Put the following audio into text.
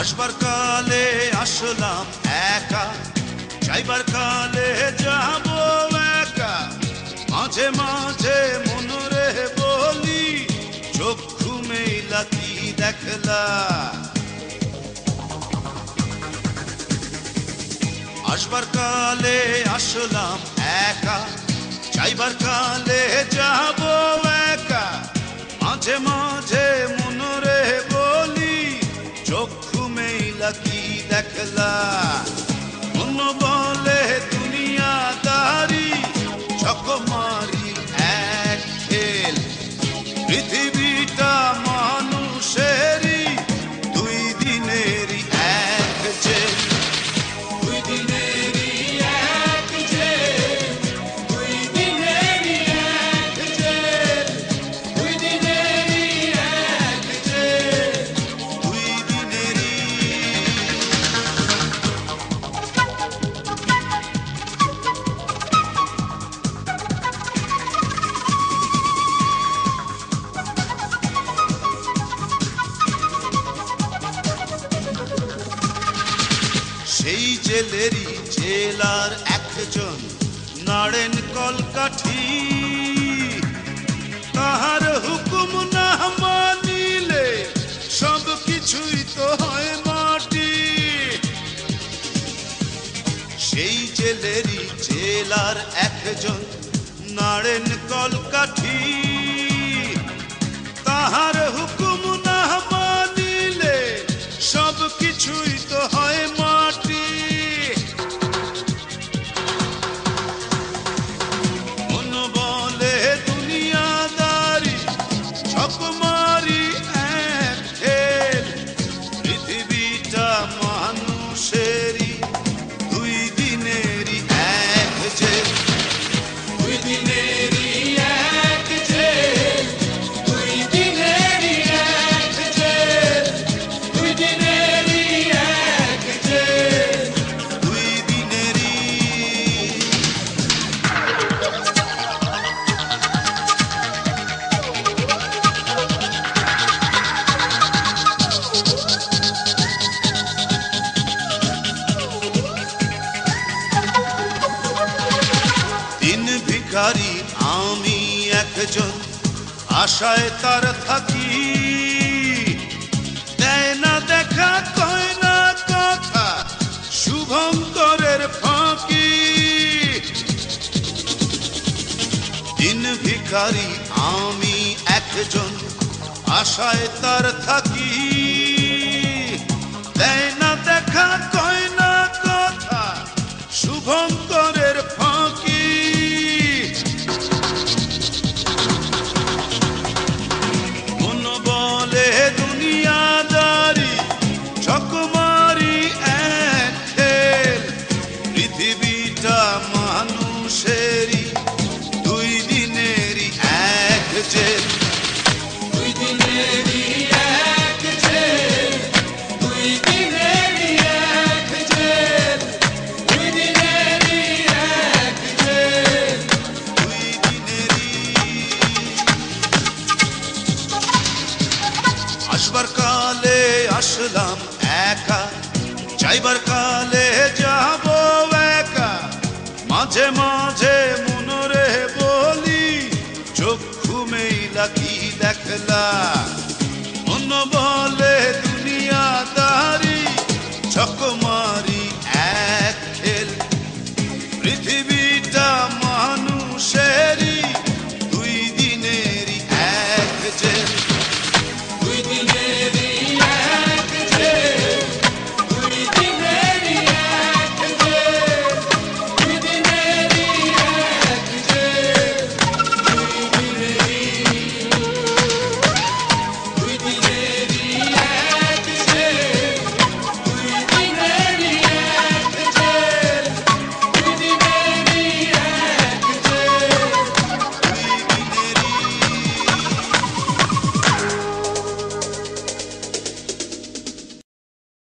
আসবার কালে আসলাম একা, যাইবার কালে যাব একা। মাঝে মাঝে মনরে বলি, চক্ষু মেলা কি দেখলা। আসবার কালে আসলাম একা, যাইবার কালে যাব একা। মাঝে মাঝে মনরে বলি, চক্ষু মেলা কি দেখলা। মন বলে দুনিয়াদারি, চকমারি এক খেল। পৃথিবীটা মানুষেরই, দুই দিনেরই এক জেল। দুই দিনেরই এক জেল, দুই দিনেরই এক জেল, দুই দিনেরই এক জেল, দুই দিনেরই। সেই জেলেরই জেলার একজন নাড়েন কলকাঠি। তাহার হুকুম না মানিলে সব কিছুই তো হয় মাটি। সেই জেলেরই জেলার একজন নাড়েন কলকাঠি। তাহার হুকুম না মানিলে সব কিছুই তো হয় মাটি। মন বলে দুনিয়াদারি, চকমারি এক খেল। পৃথিবীটা মানুষেরই, দুই দিনেরই এক জেল। দুই দিনেরই এক জেল, দুই দিনেরই এক জেল, দুই দিনেরই এক জেল, দুই দিনেরই। দিন ভিখারি আমি একজন, আশায় তার থাকি। দেয় না দেখা, কয় না কথা, শুভঙ্করের ফাঁকি। দিন ভিখারি আমি একজন, আশায় তার থাকি। দেয় না দেখা, কয় না কথা, শুভঙ্করের ফাঁকি। মন বলে দুনিয়াদারি, চকমারি এক খেল। পৃথিবীটা মানুষেরই, দুই দিনেরই এক জেল। দুই দিনেরই এক জেল, দুই দিনেরই এক জেল, দুই দিনেরই এক জেল, দুই দিনেরই। আসবার কালে আসলাম একা, যাইবার কালে যাব একা। মাঝে মাঝে